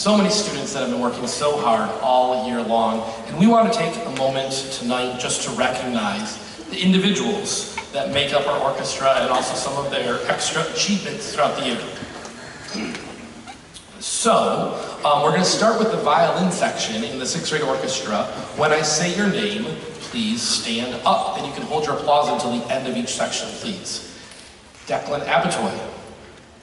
so many students that have been working so hard all year long, and we want to take a moment tonight just to recognize the individuals that make up our orchestra and also some of their extra achievements throughout the year. So, we're going to start with the violin section in the 6th grade orchestra. When I say your name, please stand up, and you can hold your applause until the end of each section, please. Declan Abitoy,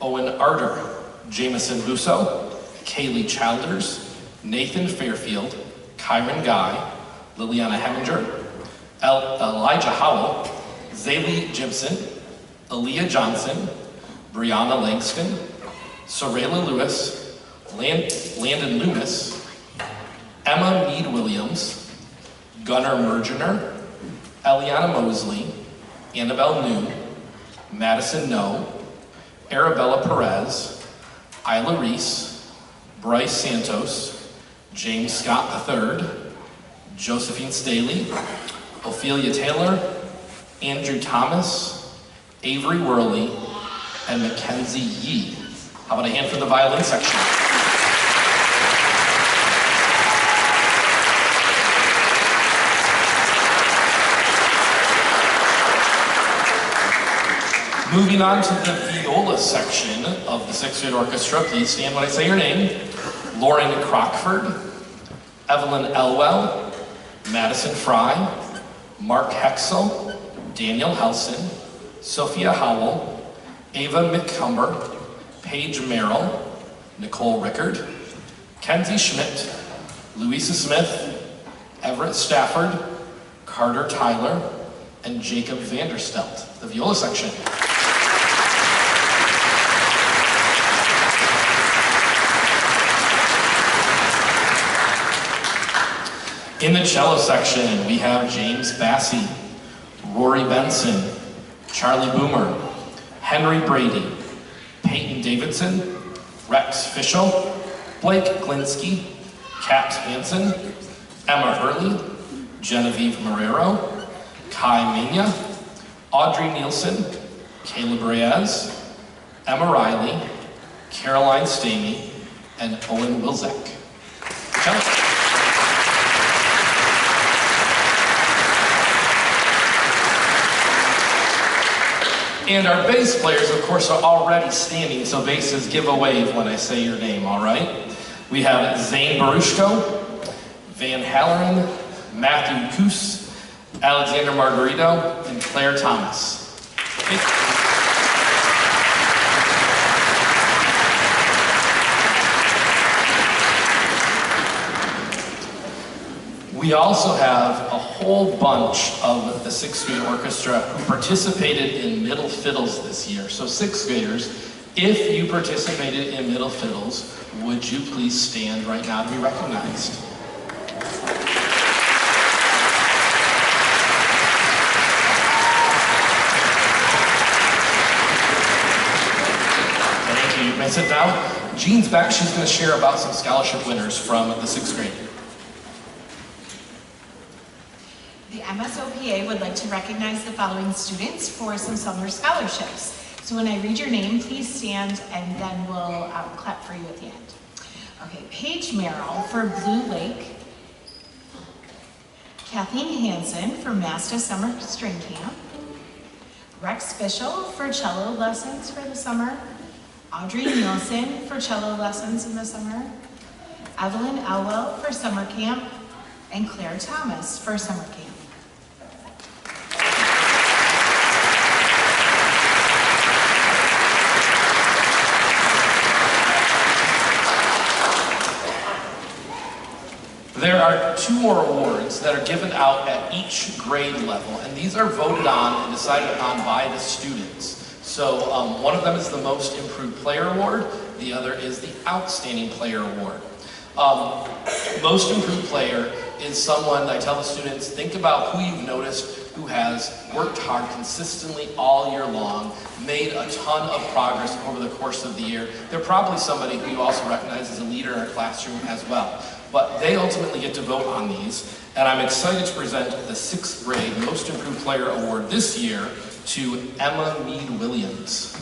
Owen Arder, Jameson Busso, Kaylee Childers, Nathan Fairfield, Kyron Guy, Liliana Heminger, Elijah Howell, Zaylee Gibson, Aaliyah Johnson, Brianna Langston, Sorayla Lewis, Landon Loomis, Emma Mead Williams, Gunnar Mergener, Eliana Mosley, Annabelle New, Madison No, Arabella Perez, Isla Reese, Bryce Santos, James Scott III, Josephine Staley, Ophelia Taylor, Andrew Thomas, Avery Worley, and Mackenzie Yee. How about a hand for the violin section? Moving on to the viola section of the 6th grade orchestra, please stand when I say your name. Lauren Crockford, Evelyn Elwell, Madison Fry, Mark Hexel, Daniel Helson, Sophia Howell, Ava McCumber, Paige Merrill, Nicole Rickard, Kenzie Schmidt, Louisa Smith, Everett Stafford, Carter Tyler, and Jacob Vanderstelt. The viola section. In the cello section, we have James Bassey, Rory Benson, Charlie Boomer, Henry Brady, Peyton Davidson, Rex Fischel, Blake Glinsky, Kat Hansen, Emma Hurley, Genevieve Marrero, Kai Minya, Audrey Nielsen, Caleb Reyes, Emma Riley, Caroline Stamey, and Owen Wilczek. Cello. And our bass players, of course, are already standing, so basses, give a wave when I say your name, all right? We have Zane Barushko, Van Halloran, Matthew Koos, Alexander Margarito, and Claire Thomas. We also have a whole bunch of the 6th grade orchestra who participated in middle fiddles this year. So 6th graders, if you participated in middle fiddles, would you please stand right now to be recognized? Thank you. May I sit down? Jean's back. She's going to share about some scholarship winners from the 6th grade. The MSOPA would like to recognize the following students for some summer scholarships. So when I read your name, please stand and then we'll clap for you at the end. Okay, Paige Merrill for Blue Lake. Kathleen Hansen for Masta Summer String Camp. Rex Fischel for cello lessons for the summer. Audrey Nielsen for cello lessons in the summer. Evelyn Elwell for summer camp. And Claire Thomas for summer camp. There are 2 more awards that are given out at each grade level, and these are voted on and decided on by the students. So one of them is the Most Improved Player Award, the other is the Outstanding Player Award. Most Improved Player is someone, I tell the students, think about who you've noticed who has worked hard consistently all year long, made a ton of progress over the course of the year. They're probably somebody who you also recognize as a leader in a classroom as well. But they ultimately get to vote on these, and I'm excited to present the 6th grade Most Improved Player Award this year to Emma Mead Williams.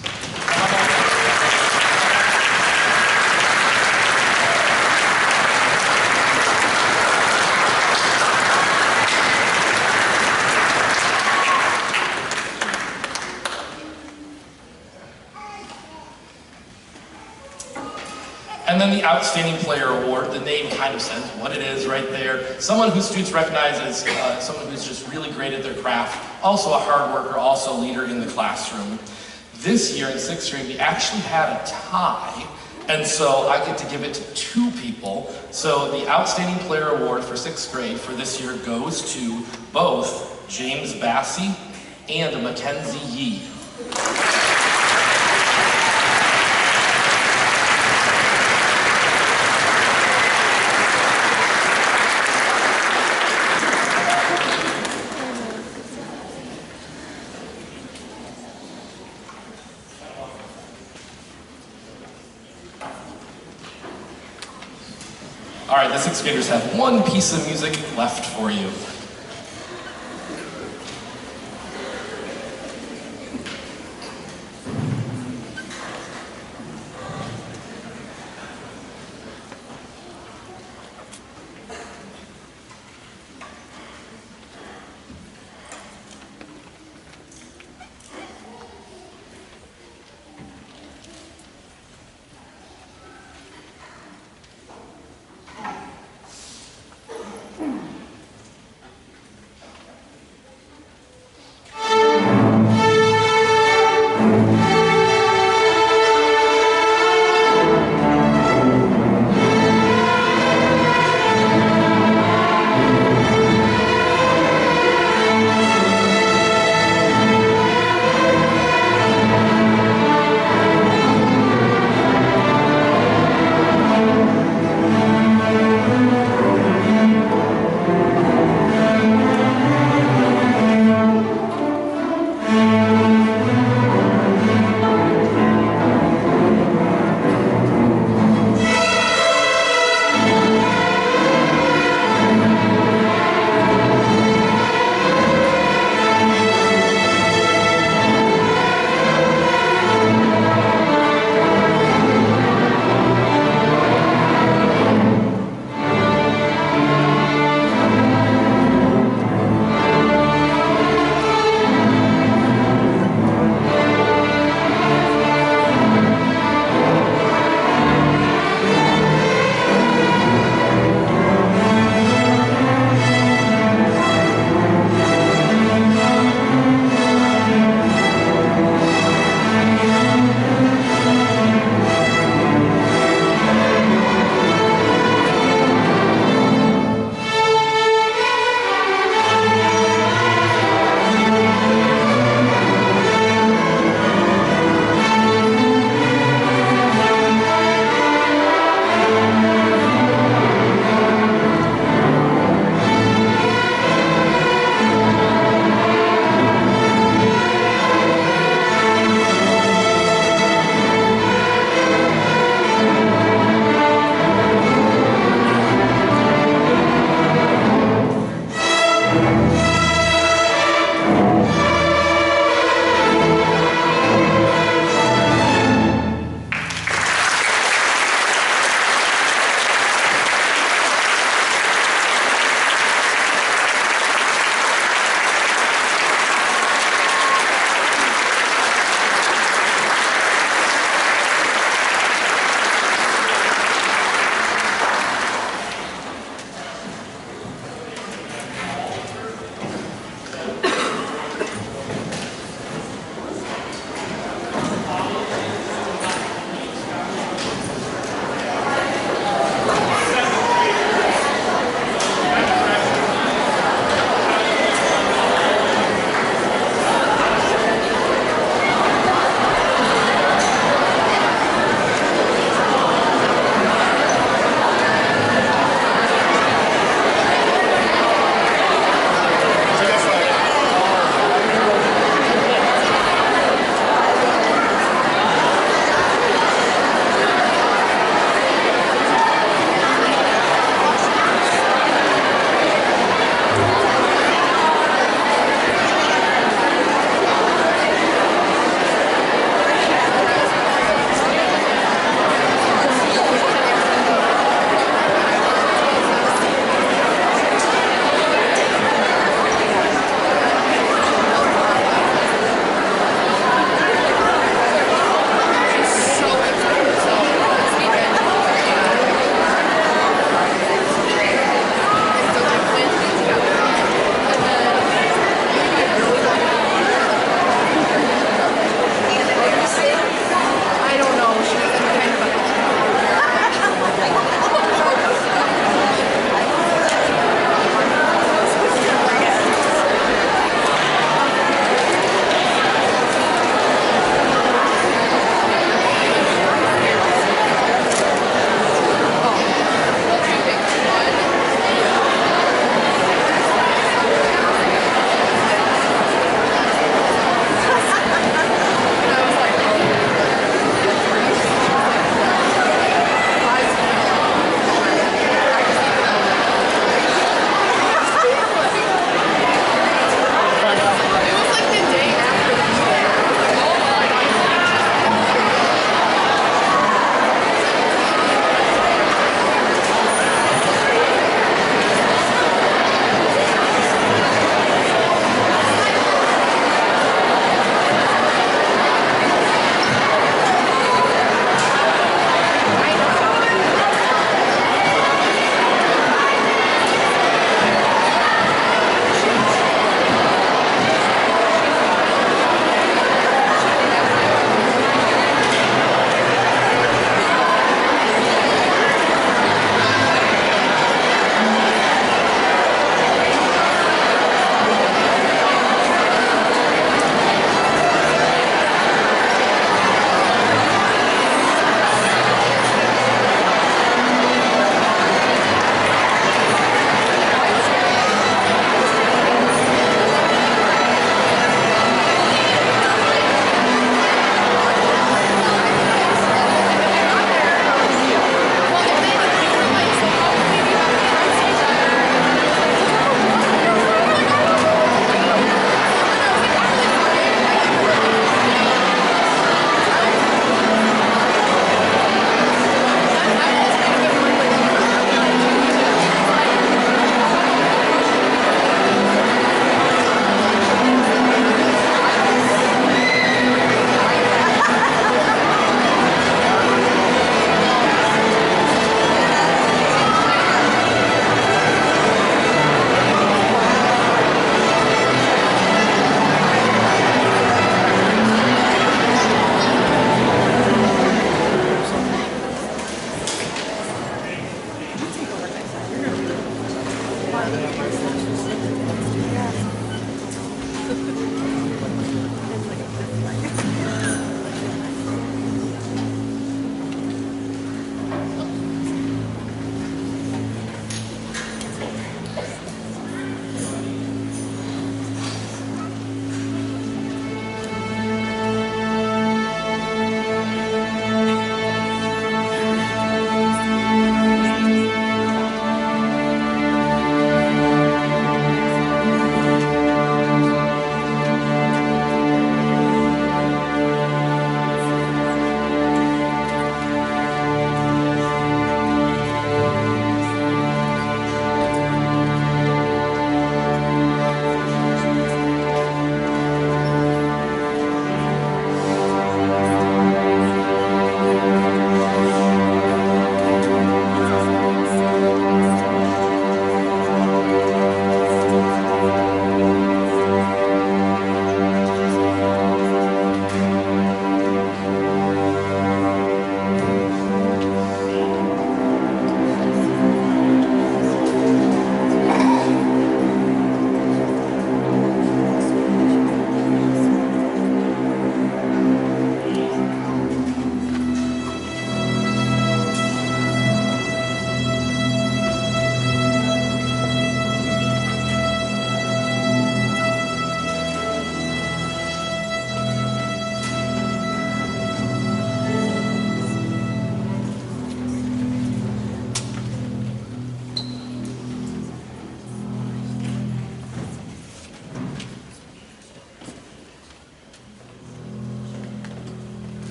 then the Outstanding Player Award, the name kind of says what it is right there. Someone who students recognize as someone who's just really great at their craft, also a hard worker, also a leader in the classroom. This year in 6th grade, we actually had a tie, and so I get to give it to 2 people. So the Outstanding Player Award for 6th grade for this year goes to both James Bassey and Mackenzie Yee. All right, the 6th graders have one piece of music left for you.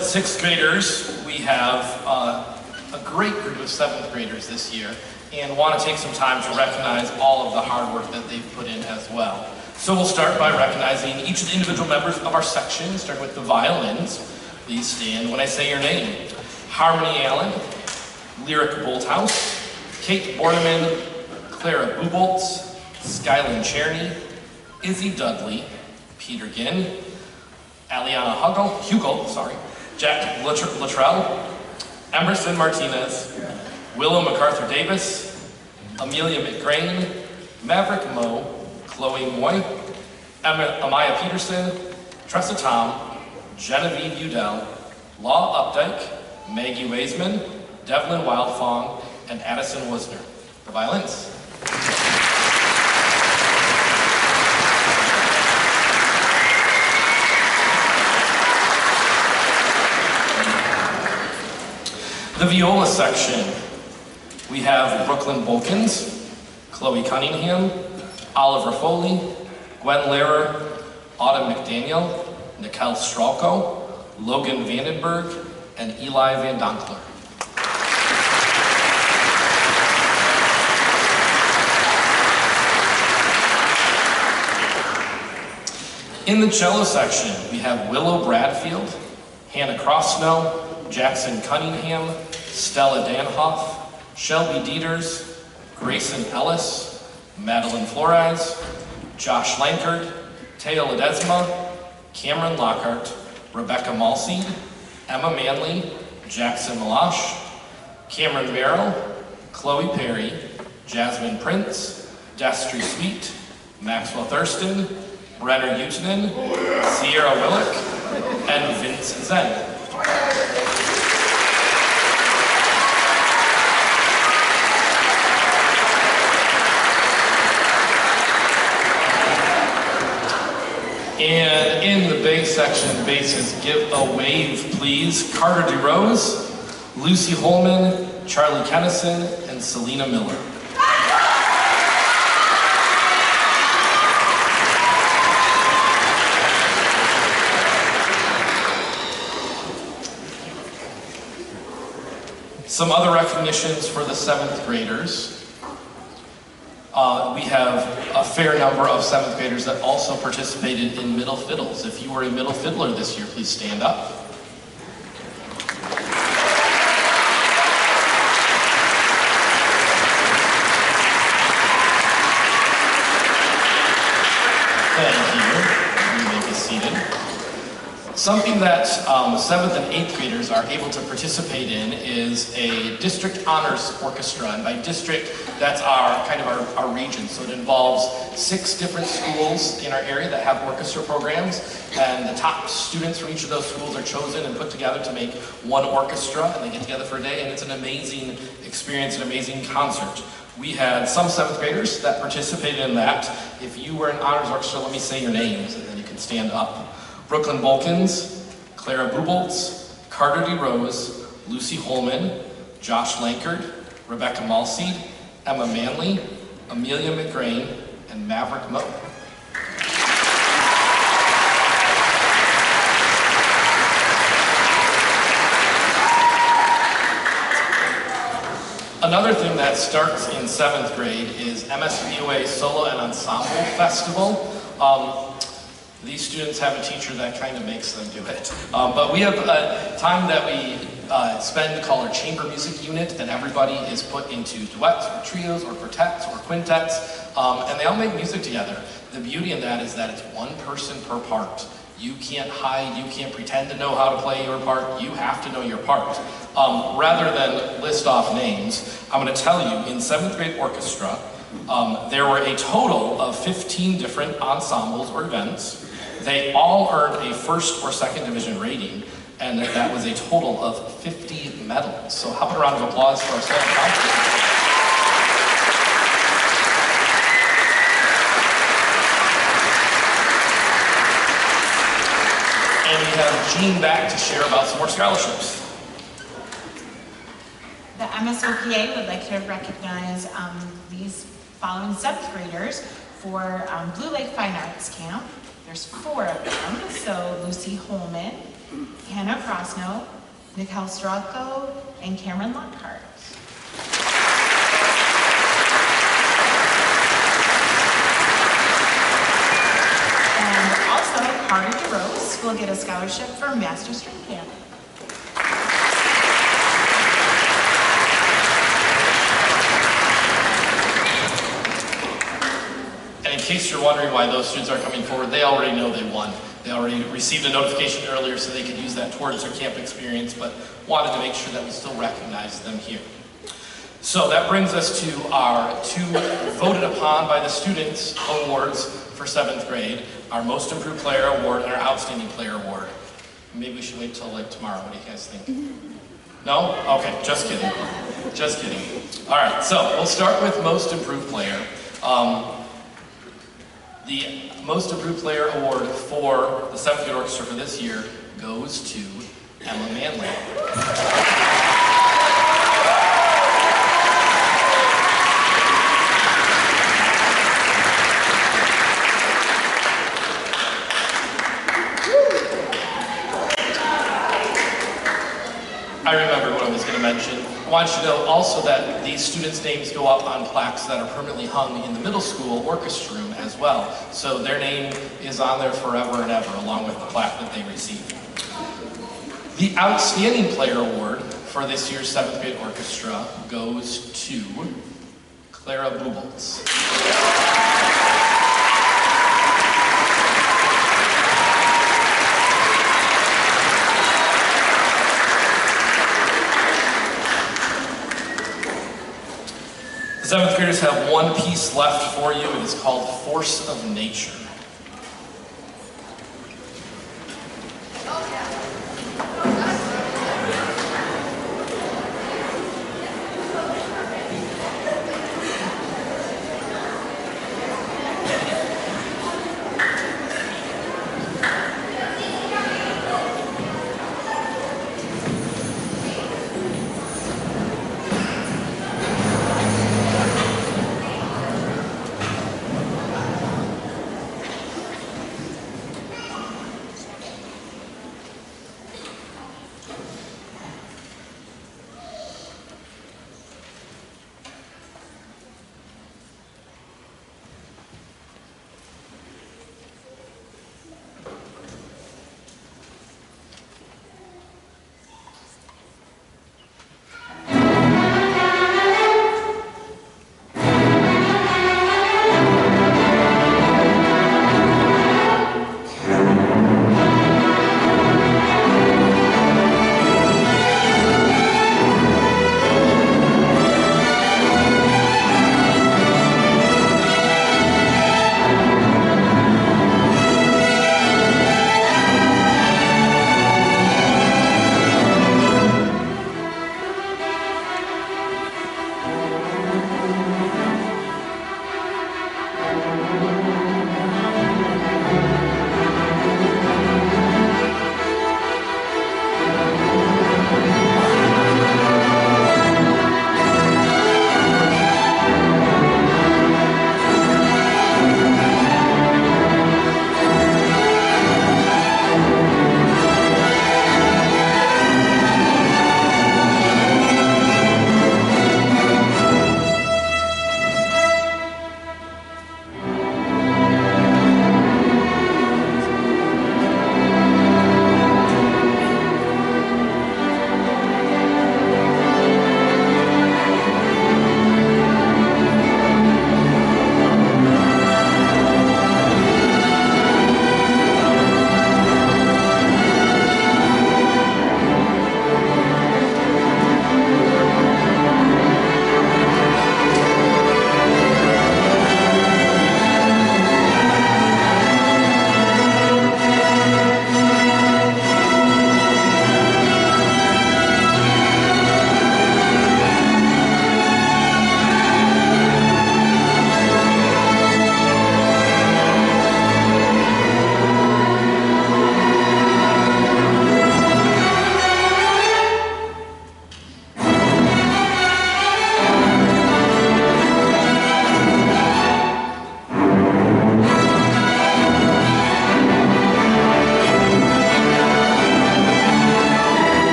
sixth graders, we have a great group of seventh graders this year and want to take some time to recognize all of the hard work that they've put in as well. So we'll start by recognizing each of the individual members of our section, starting with the violins. Please stand when I say your name. Harmony Allen, Lyric Bolthouse, Kate Borneman, Clara Buboltz, Skylin Cherney, Izzy Dudley, Peter Ginn, Aliana Hugel, Jack Luttrell, Emerson Martinez, Willow MacArthur Davis, Amelia McGrain, Maverick Moe, Chloe Moy, Amaya Peterson, Tressa Tom, Genevieve Udell, Law Updike, Maggie Waisman, Devlin Wildfong, and Addison Wisner. The violins. The viola section, we have Brooklyn Bolkins, Chloe Cunningham, Oliver Foley, Gwen Lehrer, Autumn McDaniel, Nicole Stralko, Logan Vandenberg, and Eli Van Donkler. In the cello section, we have Willow Bradfield, Hannah Crossnow, Jackson Cunningham, Stella Danhoff, Shelby Dieters, Grayson Ellis, Madeline Flores, Josh Lankard, Teo Ledesma, Cameron Lockhart, Rebecca Malseed, Emma Manley, Jackson Malash, Cameron Merrill, Chloe Perry, Jasmine Prince, Destry Sweet, Maxwell Thurston, Brenner Utanen, Sierra Willick, and Vince Zen. And in the bass section, basses, give a wave, please. Carter DeRose, Lucy Holman, Charlie Kennison, and Selena Miller. Some other recognitions for the seventh graders. We have a fair number of seventh graders that also participated in middle fiddles. If you were a middle fiddler this year, please stand up. Thank you. You may be seated. Something that seventh and eighth graders are able to participate in is a district honors orchestra, and by district, that's our region. So it involves 6 different schools in our area that have orchestra programs, and the top students from each of those schools are chosen and put together to make one orchestra, and they get together for a day, and it's an amazing experience, an amazing concert. We had some seventh graders that participated in that. If you were in honors orchestra, let me say your names, and then you can stand up. Brooklyn Bolkins, Clara Buboltz, Carter DeRose, Lucy Holman, Josh Lankard, Rebecca Malseed, Emma Manley, Amelia McGrain, and Maverick Moe. Another thing that starts in 7th grade is MSVOA Solo and Ensemble Festival. These students have a teacher that kind of makes them do it. But we have a time that we spend called our chamber music unit, and everybody is put into duets or trios or quartets or quintets, and they all make music together. The beauty in that is that it's one person per part. You can't hide, you can't pretend to know how to play your part, you have to know your part. Rather than list off names, I'm going to tell you, in 7th grade orchestra, there were a total of 15 different ensembles or events. They all earned a 1st or 2nd division rating, and that was a total of 50 medals. So how about a round of applause for our slam competition? And we have Jean back to share about some more scholarships. The MSOPA would like to recognize these following 7th graders for Blue Lake Fine Arts Camp. There's 4 of them. So Lucy Holman, Hannah Frosno, Nicole Strotko, and Cameron Lockhart. And also, Carter DeRose will get a scholarship for Master String Camp. And in case you're wondering why those students aren't coming forward, they already know they won. They already received a notification earlier so they could use that towards their camp experience, but wanted to make sure that we still recognize them here. So that brings us to our two voted upon by the students awards for 7th grade, our Most Improved Player Award and our Outstanding Player Award. Maybe we should wait till like tomorrow. What do you guys think? No? Okay, just kidding. Just kidding. All right, so we'll start with Most Improved Player. The Most Improved Player Award for the 7th grade orchestra for this year goes to Emma Manley. I remembered what I was going to mention. I want you to know also that these students' names go up on plaques that are permanently hung in the middle school orchestra room as well. So their name is on there forever and ever, along with the plaque that they received. The Outstanding Player Award for this year's 7th grade orchestra goes to Clara Bubels. The 7th graders have one piece left for you. It is called Force of Nature.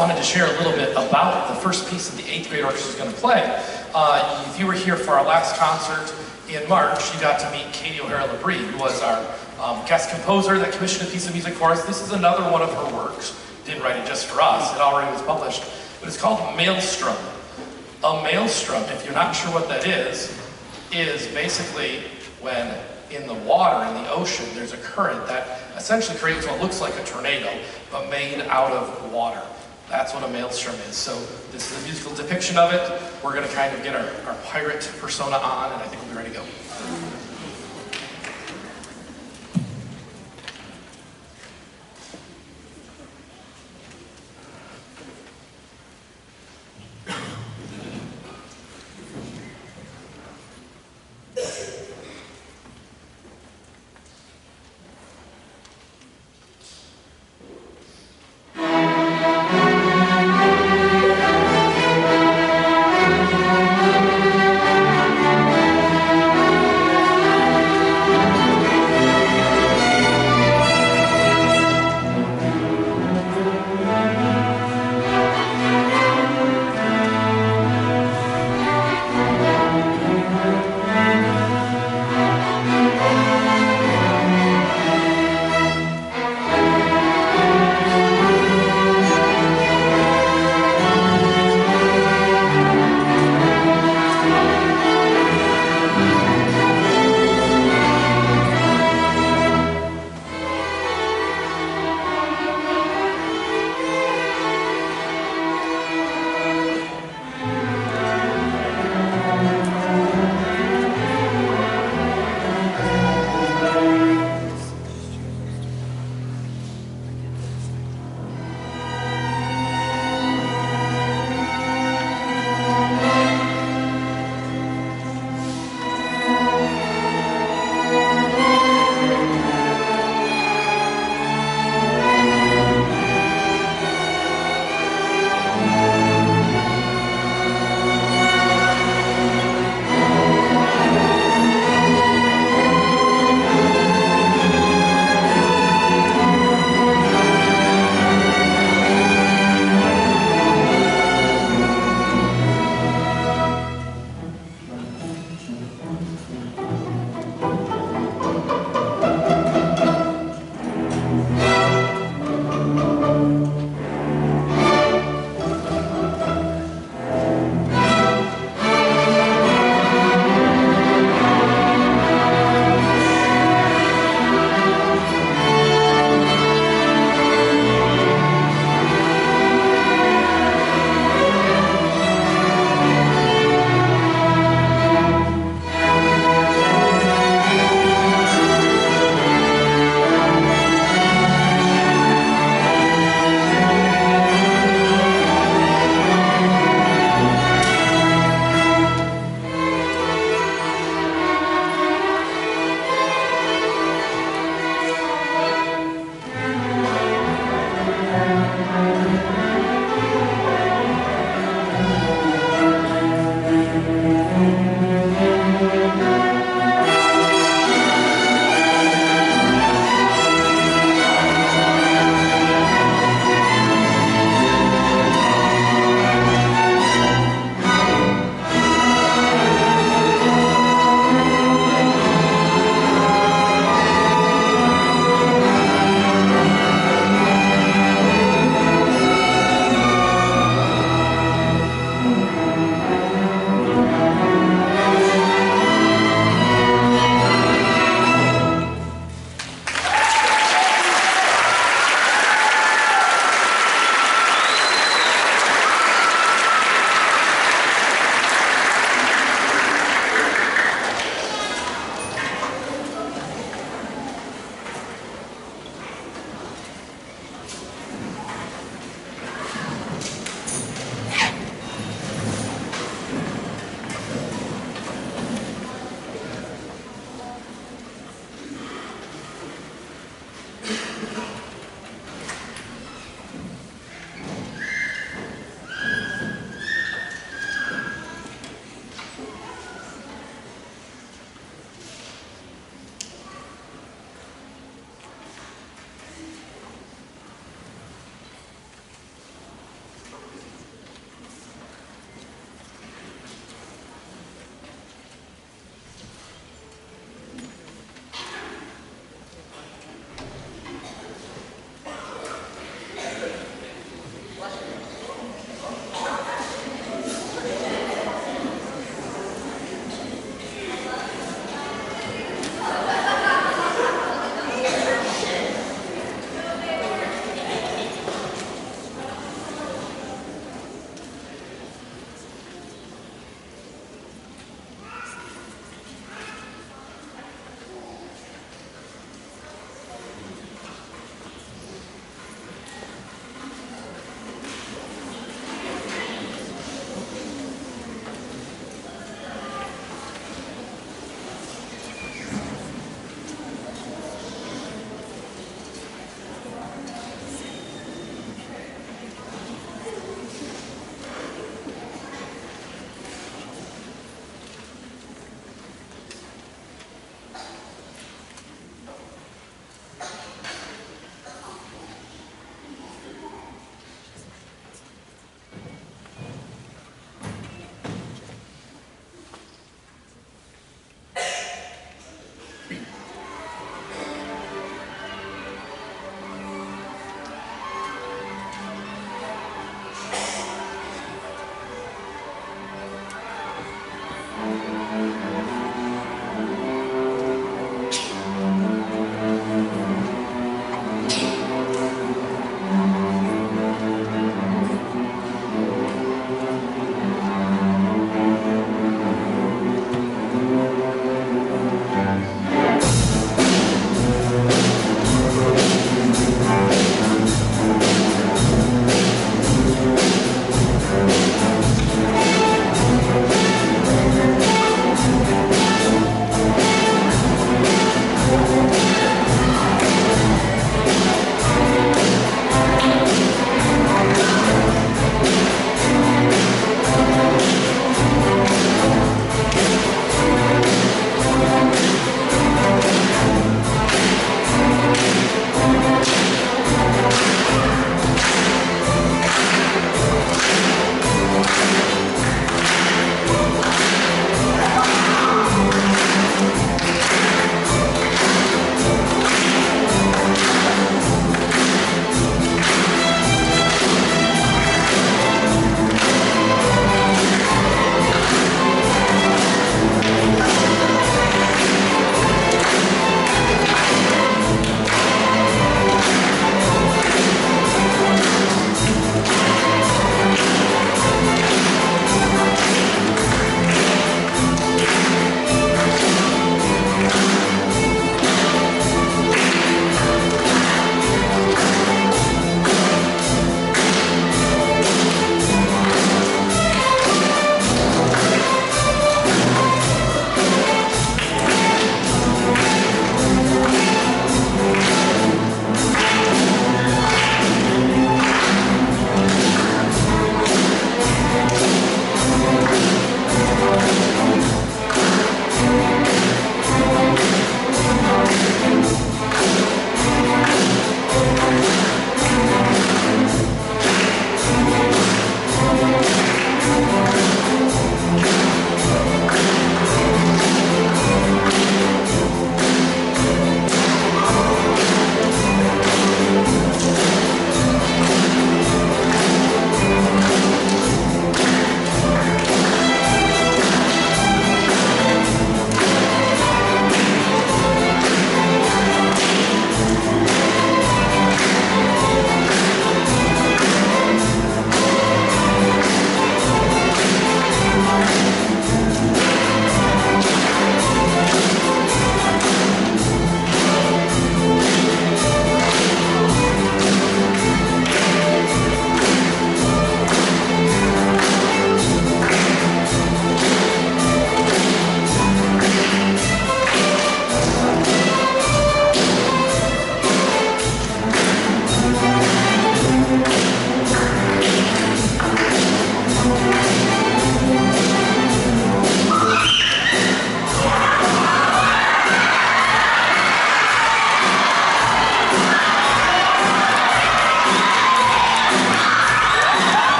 wanted to share a little bit about the first piece that the 8th grade orchestra is going to play. If you were here for our last concert in March, you got to meet Katie O'Hara-Labrie, who was our guest composer that commissioned a piece of music for us. This is another one of her works. Didn't write it just for us, it already was published. But it's called Maelstrom. A maelstrom, if you're not sure what that is basically when in the water, in the ocean, there's a current that essentially creates what looks like a tornado, but made out of water. That's what a maelstrom is. So this is a musical depiction of it. We're going to kind of get our pirate persona on, and I think we'll be ready to go.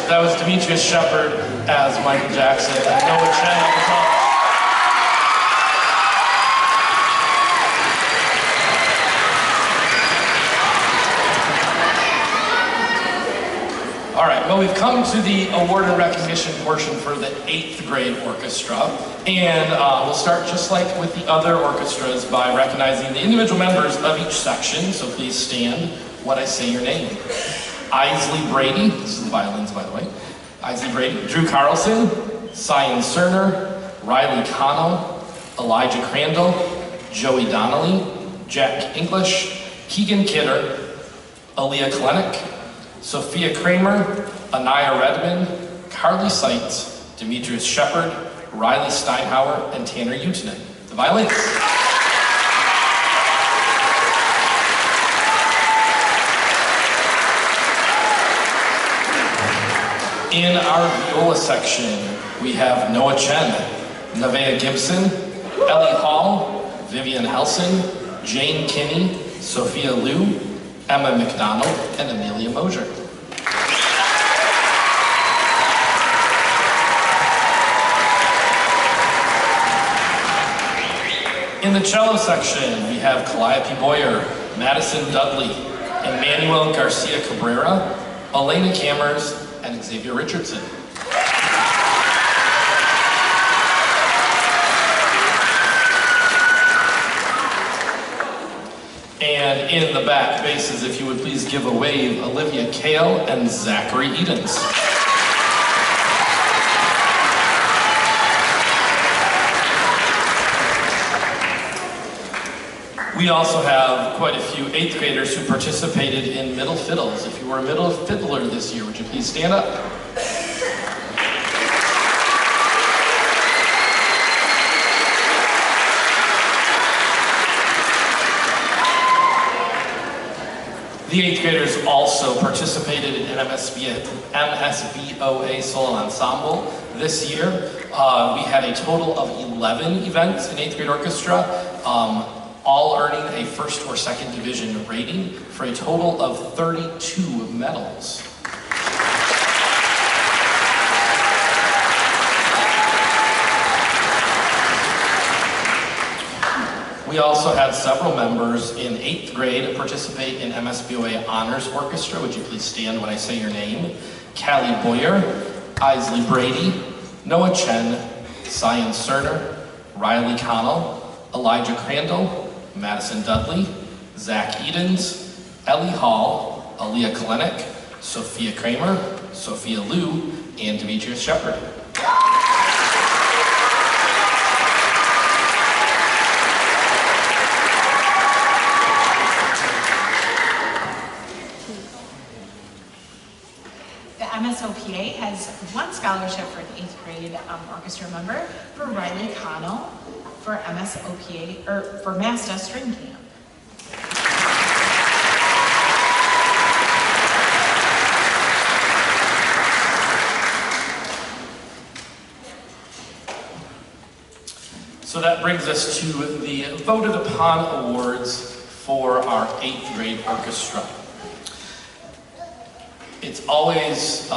That was Demetrius Shepard as Michael Jackson and Noah Chen on the top. All right, well, we've come to the award and recognition portion for the 8th grade orchestra, and we'll start just like with the other orchestras by recognizing the individual members of each section, so please stand when I say your name. Isley Brady, this is the violins by the way, Isley Brady, Drew Carlson, Cyan Cerner, Riley Connell, Elijah Crandall, Joey Donnelly, Jack English, Keegan Kidder, Aaliyah Klenek, Sophia Kramer, Anaya Redmond, Carly Seitz, Demetrius Shepard, Riley Steinhauer, and Tanner Utinen. The violins. In our viola section, we have Noah Chen, Nevaeh Gibson, Ellie Hall, Vivian Helson, Jane Kinney, Sophia Liu, Emma McDonald, and Amelia Mosier. In the cello section, we have Calliope Boyer, Madison Dudley, Emmanuel Garcia Cabrera, Elena Cammers, and Xavier Richardson. And in the back basses, if you would please give a wave, Olivia Kale and Zachary Edens. We also have quite a few 8th graders who participated in middle fiddles. If you were a middle fiddler this year, would you please stand up? The 8th graders also participated in MSVOA Solo Ensemble this year. We had a total of 11 events in 8th grade orchestra, all earning a 1st or 2nd division rating for a total of 32 medals. We also had several members in 8th grade participate in MSBOA Honors Orchestra. Would you please stand when I say your name? Callie Boyer, Isley Brady, Noah Chen, Cyan Cerner, Riley Connell, Elijah Crandall, Madison Dudley, Zach Edens, Ellie Hall, Aaliyah Klenek, Sophia Kramer, Sophia Liu, and Demetrius Shepard. MSOPA has one scholarship for the 8th grade orchestra member for Riley Connell for MSOPA, or for MASTA String Camp. So that brings us to the voted upon awards for our 8th grade orchestra. It's always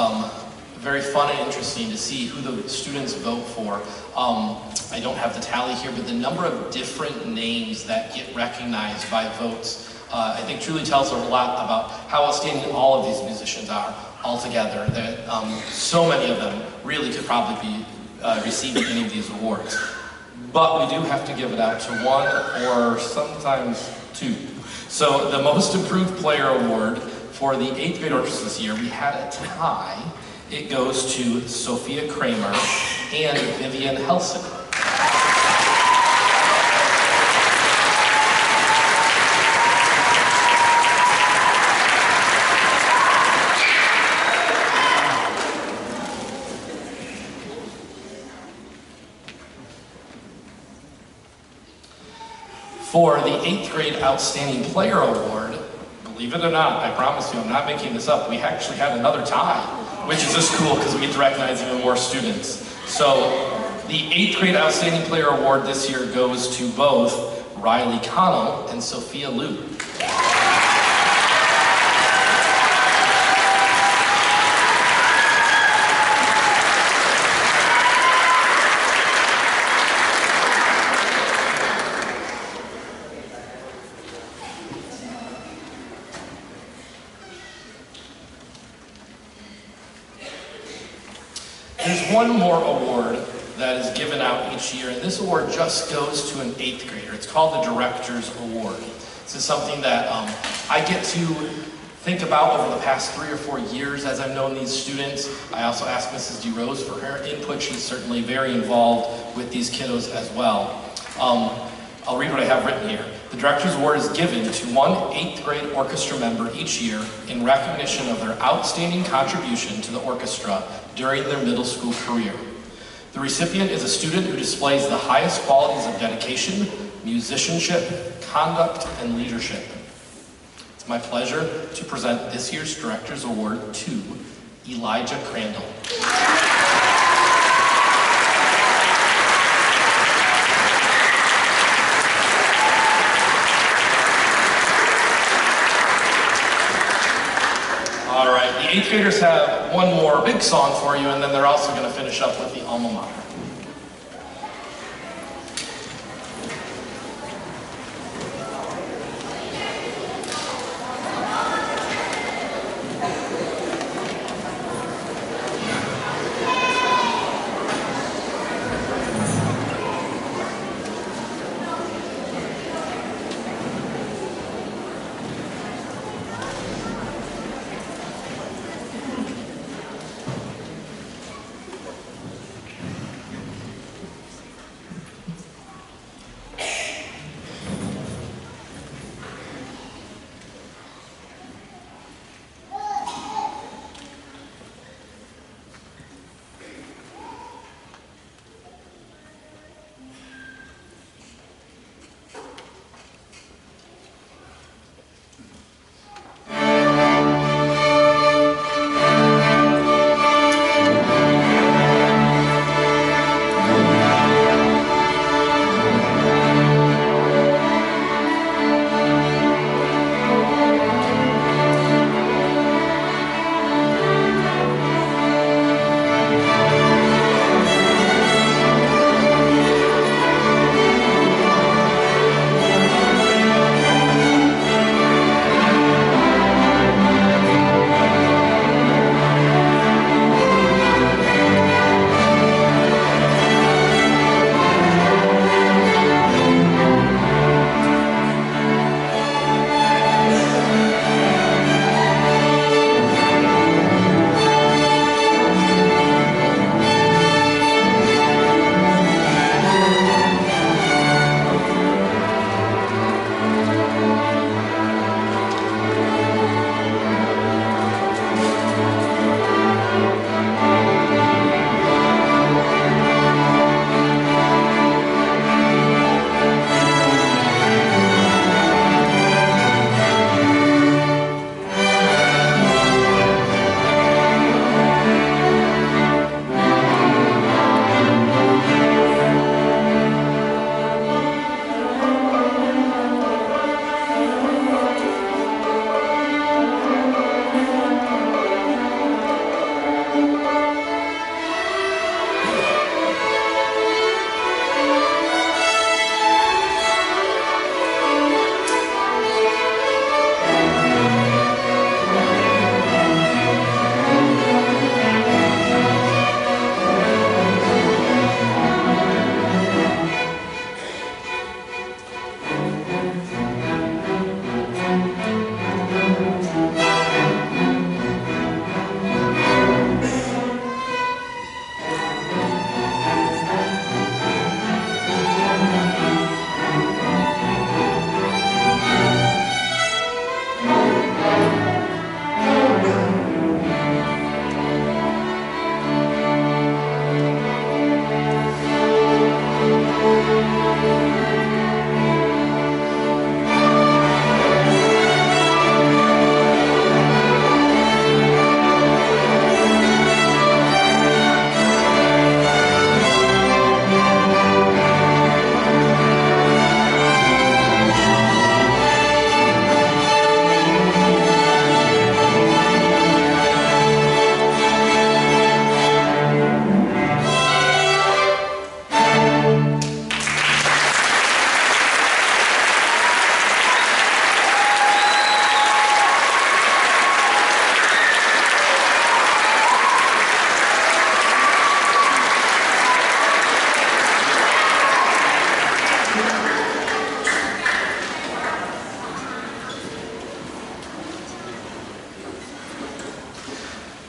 very fun and interesting to see who the students vote for. I don't have the tally here, but the number of different names that get recognized by votes, I think truly tells a lot about how outstanding all of these musicians are altogether. That so many of them really could probably be receiving any of these awards. But we do have to give it out to one or sometimes two. So the Most Improved Player Award for the 8th grade orchestra this year, we had a tie. It goes to Sophia Kramer and Vivian Helson. For the 8th grade Outstanding Player Award, believe it or not, I promise you, I'm not making this up, we actually had another tie, which is just cool because we get to recognize even more students. So the 8th grade Outstanding Player Award this year goes to both Riley Connell and Sophia Liu. There's one more award that is given out each year, and this award just goes to an 8th grader. It's called the Director's Award. This is something that I get to think about over the past 3 or 4 years as I've known these students. I also asked Mrs. DeRose for her input. She's certainly very involved with these kiddos as well. I'll read what I have written here. The Director's Award is given to one 8th grade orchestra member each year in recognition of their outstanding contribution to the orchestra during their middle school career. The recipient is a student who displays the highest qualities of dedication, musicianship, conduct, and leadership. It's my pleasure to present this year's Director's Award to Elijah Crandall. All right, the 8th graders have one more big song for you, and then they're also going to finish up with the alma mater.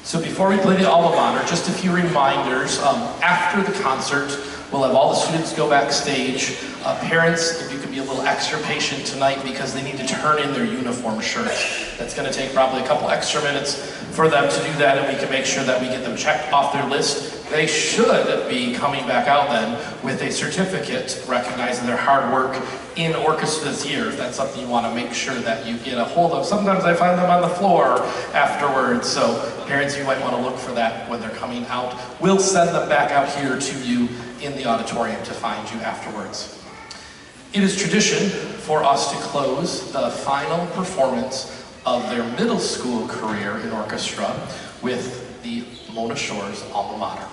So before we play the alma mater, just a few reminders. After the concert, we'll have all the students go backstage. Parents, if you could be a little extra patient tonight because they need to turn in their uniform shirts. That's going to take probably a couple extra minutes for them to do that, and we can make sure that we get them checked off their list. They should be coming back out then with a certificate recognizing their hard work in orchestra this year. If that's something you want to make sure that you get a hold of. Sometimes I find them on the floor afterwards, so parents, you might want to look for that when they're coming out. We'll send them back out here to you in the auditorium to find you afterwards. It is tradition for us to close the final performance of their middle school career in orchestra with the Mona Shores alma mater.